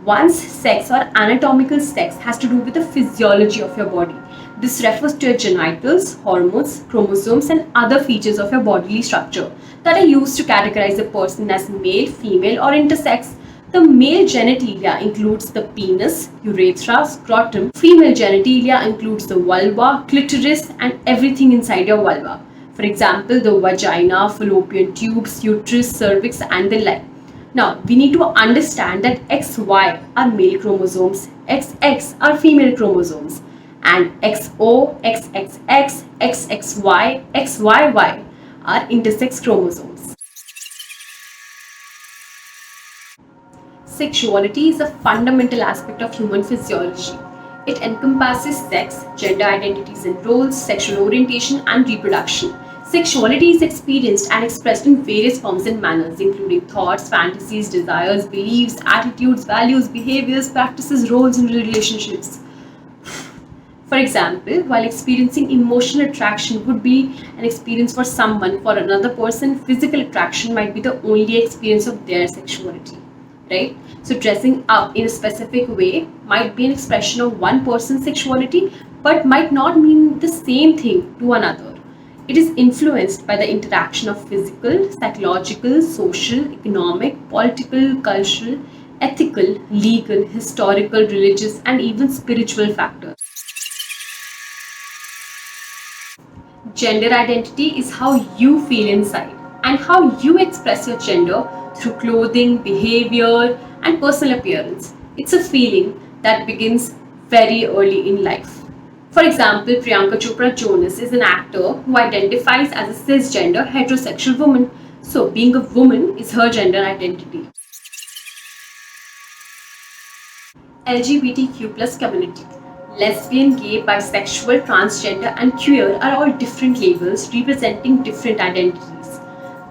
One's sex or anatomical sex has to do with the physiology of your body. This refers to your genitals, hormones, chromosomes, and other features of your bodily structure that are used to categorize a person as male, female, or intersex. The male genitalia includes the penis, urethra, scrotum. Female genitalia includes the vulva, clitoris, and everything inside your vulva. For example, the vagina, fallopian tubes, uterus, cervix, and the like. Now, we need to understand that XY are male chromosomes, XX are female chromosomes, and XO, XXX, XXY, XYY are intersex chromosomes. Sexuality is a fundamental aspect of human physiology. It encompasses sex, gender identities and roles, sexual orientation, and reproduction. Sexuality is experienced and expressed in various forms and manners, including thoughts, fantasies, desires, beliefs, attitudes, values, behaviors, practices, roles, and relationships. For example, while experiencing emotional attraction would be an experience for someone, for another person, physical attraction might be the only experience of their sexuality. Right? So, dressing up in a specific way might be an expression of one person's sexuality, but might not mean the same thing to another. It is influenced by the interaction of physical, psychological, social, economic, political, cultural, ethical, legal, historical, religious, and even spiritual factors. Gender identity is how you feel inside and how you express your gender through clothing, behavior, and personal appearance. It's a feeling that begins very early in life. For example, Priyanka Chopra Jonas is an actor who identifies as a cisgender heterosexual woman. So, being a woman is her gender identity. LGBTQ plus community. Lesbian, gay, bisexual, transgender, and queer are all different labels representing different identities.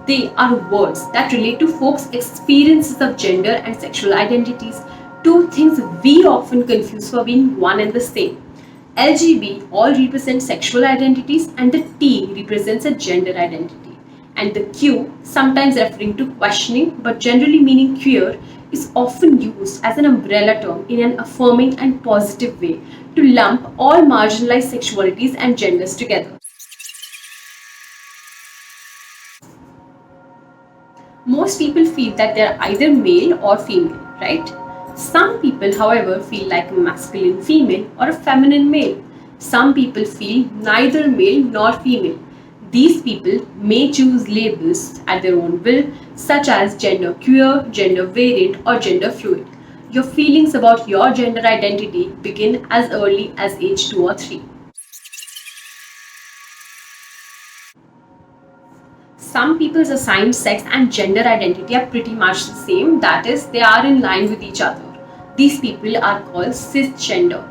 They are words that relate to folks' experiences of gender and sexual identities, two things we often confuse for being one and the same. LGB all represent sexual identities and the T represents a gender identity. And the Q, sometimes referring to questioning but generally meaning queer, is often used as an umbrella term in an affirming and positive way to lump all marginalized sexualities and genders together. Most people feel that they are either male or female, right? Some people, however, feel like a masculine female or a feminine male. Some people feel neither male nor female. These people may choose labels at their own will, such as gender queer, gender variant, or gender fluid. Your feelings about your gender identity begin as early as age 2 or 3. Some people's assigned sex and gender identity are pretty much the same, that is, they are in line with each other. These people are called cisgender.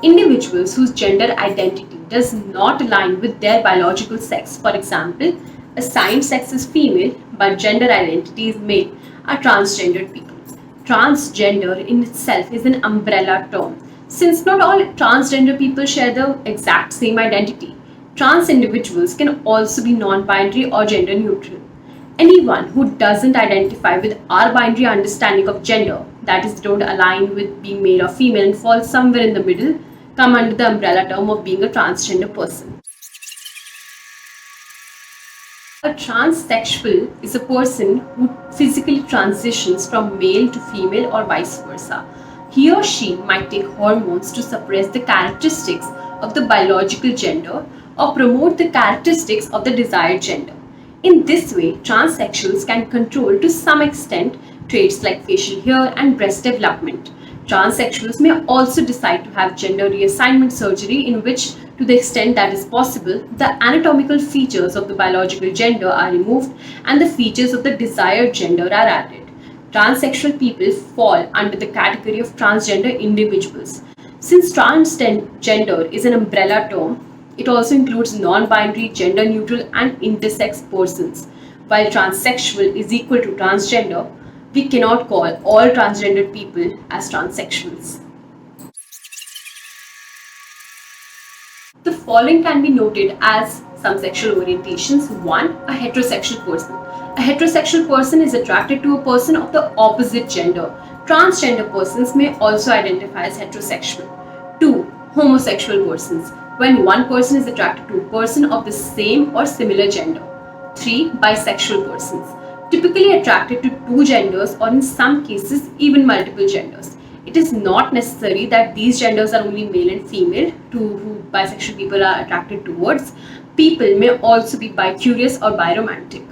Individuals whose gender identity does not align with their biological sex, for example, assigned sex is female but gender identity is male, are transgendered people. Transgender in itself is an umbrella term, since not all transgender people share the exact same identity. Trans individuals can also be non-binary or gender neutral. Anyone who doesn't identify with our binary understanding of gender, that is, don't align with being male or female and fall somewhere in the middle, come under the umbrella term of being a transgender person. A transsexual is a person who physically transitions from male to female or vice versa. He or she might take hormones to suppress the characteristics of the biological gender or promote the characteristics of the desired gender. In this way, transsexuals can control to some extent traits like facial hair and breast development. Transsexuals may also decide to have gender reassignment surgery in which, to the extent that is possible, the anatomical features of the biological gender are removed and the features of the desired gender are added. Transsexual people fall under the category of transgender individuals. Since transgender is an umbrella term, it also includes non-binary, gender-neutral, and intersex persons. While transsexual is equal to transgender, we cannot call all transgender people as transsexuals. The following can be noted as some sexual orientations. 1. A heterosexual person. A heterosexual person is attracted to a person of the opposite gender. Transgender persons may also identify as heterosexual. 2. Homosexual persons. When one person is attracted to a person of the same or similar gender. 3. Bisexual persons. Typically attracted to two genders or in some cases even multiple genders. It is not necessary that these genders are only male and female to who bisexual people are attracted towards. People may also be bi-curious or bi-romantic.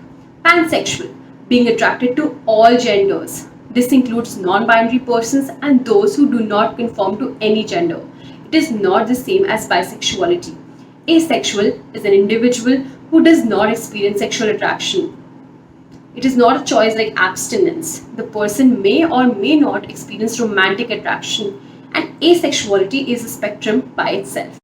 Pansexual, being attracted to all genders. This includes non-binary persons and those who do not conform to any gender. It is not the same as bisexuality. Asexual is an individual who does not experience sexual attraction. It is not a choice like abstinence. The person may or may not experience romantic attraction, and asexuality is a spectrum by itself.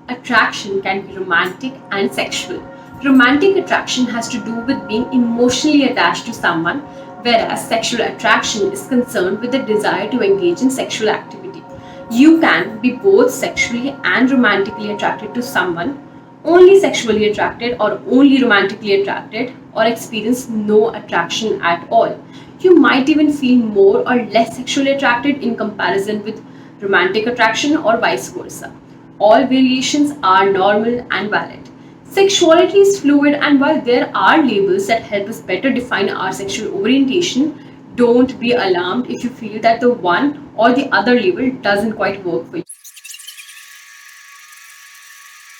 Attraction can be romantic and sexual. Romantic attraction has to do with being emotionally attached to someone, whereas sexual attraction is concerned with the desire to engage in sexual activity. You can be both sexually and romantically attracted to someone, only sexually attracted or only romantically attracted, or experience no attraction at all. You might even feel more or less sexually attracted in comparison with romantic attraction or vice versa. All variations are normal and valid. Sexuality is fluid, and while there are labels that help us better define our sexual orientation, don't be alarmed if you feel that the one or the other label doesn't quite work for you.